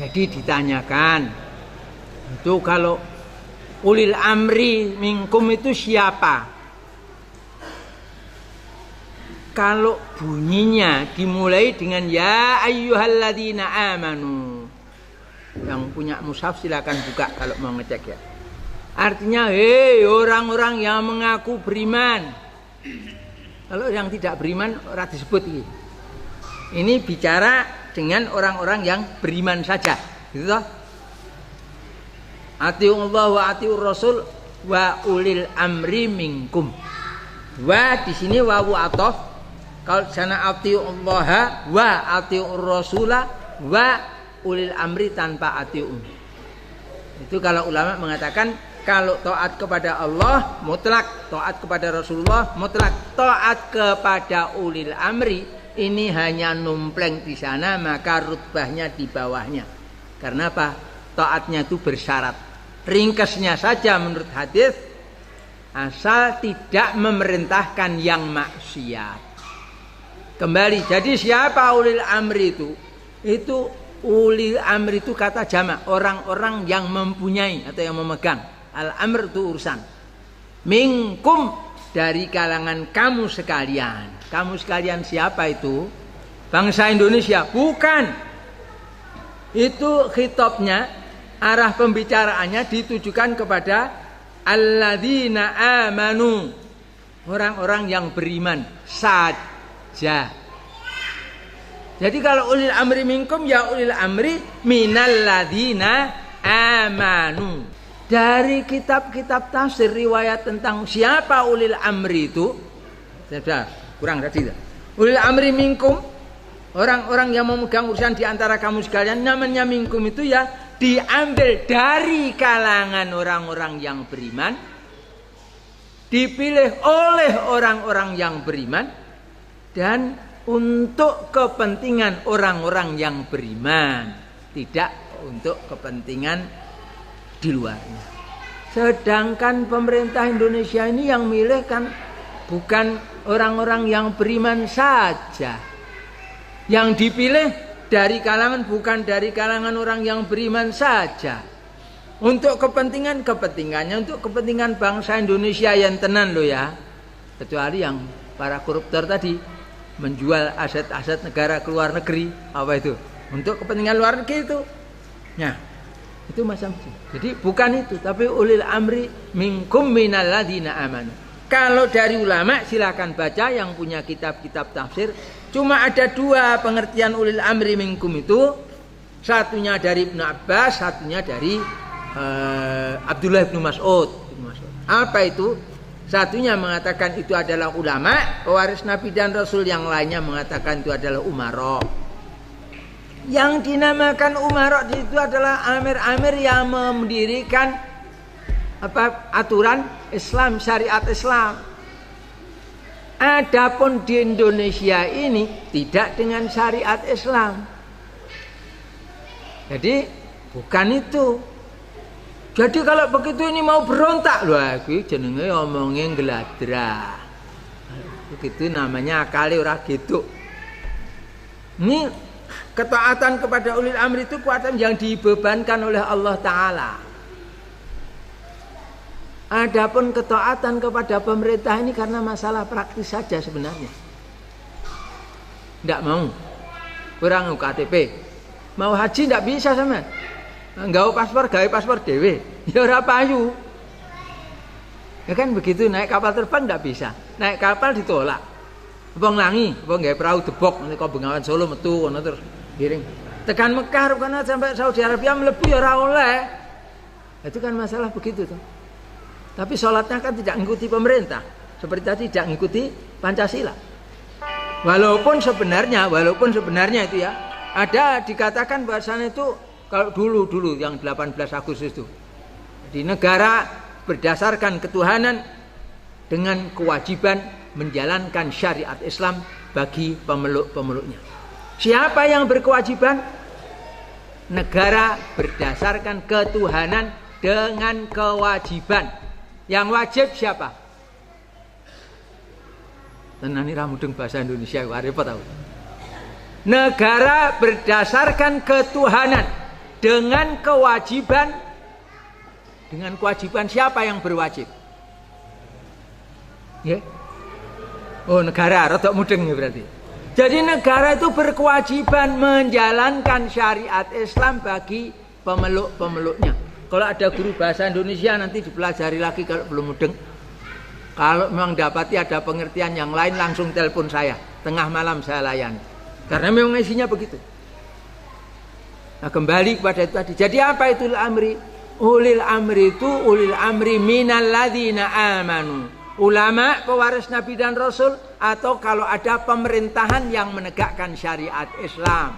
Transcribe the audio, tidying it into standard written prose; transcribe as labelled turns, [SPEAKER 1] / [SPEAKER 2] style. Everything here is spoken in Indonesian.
[SPEAKER 1] Jadi ditanyakan, itu kalau ulil amri minkum itu siapa? Kalau bunyinya dimulai dengan ya ayyuhalladzina amanu. Yang punya mushaf silakan buka kalau mau ngecek ya. Artinya, hei orang-orang yang mengaku beriman. Kalau yang tidak beriman, ora disebut ini. Ini bicara dengan orang-orang yang beriman saja. Gitu toh? Atiullah wa atiur rasul wa ulil amri minkum. Wa di sini wawu atof. Kalau sana atiullah wa atiur rasula wa ulil amri tanpa atiun. Itu kalau ulama mengatakan kalau taat kepada Allah mutlak, taat kepada Rasulullah mutlak, taat kepada ulil amri ini hanya numpleng di sana maka rutbahnya di bawahnya. Karena apa? Taatnya itu bersyarat. Ringkasnya saja menurut hadis, asal tidak memerintahkan yang maksiat. Kembali, jadi siapa ulil amri itu? Itu ulil amri itu kata jamak, orang-orang yang mempunyai atau yang memegang. Al-amr itu urusan. Minkum dari kalangan kamu sekalian. Kamu sekalian siapa itu? Bangsa Indonesia? Bukan. Itu khitabnya, arah pembicaraannya ditujukan kepada alladzina amanu. Orang-orang yang beriman saja. Jadi kalau ulil amri minkum ya ulil amri minal ladzina amanu. Dari kitab-kitab tafsir riwayat tentang siapa ulil amri itu, sudah kurang tadi. Ulil amri minkum, orang-orang yang memegang urusan di antara kamu sekalian, namanya minkum itu ya diambil dari kalangan orang-orang yang beriman, dipilih oleh orang-orang yang beriman, dan untuk kepentingan orang-orang yang beriman, tidak untuk kepentingan di luarnya. Sedangkan pemerintah Indonesia ini yang milih kan bukan orang-orang yang beriman saja. Yang dipilih dari kalangan bukan dari kalangan orang yang beriman saja. Untuk kepentingannya untuk kepentingan bangsa Indonesia yang tenan loh ya. Kecuali yang para koruptor tadi menjual aset-aset negara ke luar negeri, apa itu? Untuk kepentingan luar negeri itu. Nah, itu macam itu. Jadi bukan itu, tapi ulil amri minkum minal ladzina amanu. Kalau dari ulama silakan baca yang punya kitab-kitab tafsir. Cuma ada dua pengertian ulil amri minkum itu. Satunya dari Ibnu Abbas, satunya dari Abdullah bin Mas'ud. Apa itu? Satunya mengatakan itu adalah ulama, pewaris Nabi dan Rasul, yang lainnya mengatakan itu adalah umara. Yang dinamakan umara itu adalah amir-amir yang mendirikan aturan Islam, syariat Islam. Adapun di Indonesia ini tidak dengan syariat Islam. Jadi bukan itu. Jadi kalau begitu ini mau berontak, loh iki jenenge omongin geladra. Begitu namanya akali ora gitu. Ini ketaatan kepada ulil amri itu kekuatan yang dibebankan oleh Allah Ta'ala. Adapun ketaatan kepada pemerintah ini karena masalah praktis saja sebenarnya. Tidak mau. Kurang KTP. Mau haji tidak bisa sama. Gawe paspor dewe. Ya ora payu. Ya kan begitu, naik kapal terbang tidak bisa. Naik kapal ditolak. Wong langi, wong gawe perahu debok nanti kau Bengawan Solo metu ngono terus giring. Tekan Mekah rupanya sampai Saudi Arabia mlebu ya ora oleh. Itu kan masalah begitu tuh. Tapi sholatnya kan tidak mengikuti pemerintah, seperti tadi tidak mengikuti Pancasila. Walaupun sebenarnya itu ya ada dikatakan bahasanya itu kalau dulu yang 18 Agustus itu di negara berdasarkan ketuhanan dengan kewajiban menjalankan syariat Islam bagi pemeluk-pemeluknya. Siapa yang berkewajiban? Negara berdasarkan ketuhanan dengan kewajiban. Yang wajib siapa? Tenan ini ramudeng bahasa Indonesia, repot tahu. Negara berdasarkan ketuhanan. dengan kewajiban siapa yang berwajib? Ya. Oh, negara, rada mudeng ya berarti. Jadi negara itu berkewajiban menjalankan syariat Islam bagi pemeluk-pemeluknya. Kalau ada guru bahasa Indonesia nanti dipelajari lagi kalau belum mudeng. Kalau memang dapati ada pengertian yang lain langsung telepon saya. Tengah malam saya layani. Karena memang isinya begitu. Nah, kembali kepada itu tadi. Jadi apa itu ulil amri? Ulil amri itu ulil amri minal ladzina amanu. Ulama, pewaris Nabi dan Rasul, atau kalau ada pemerintahan yang menegakkan syariat Islam.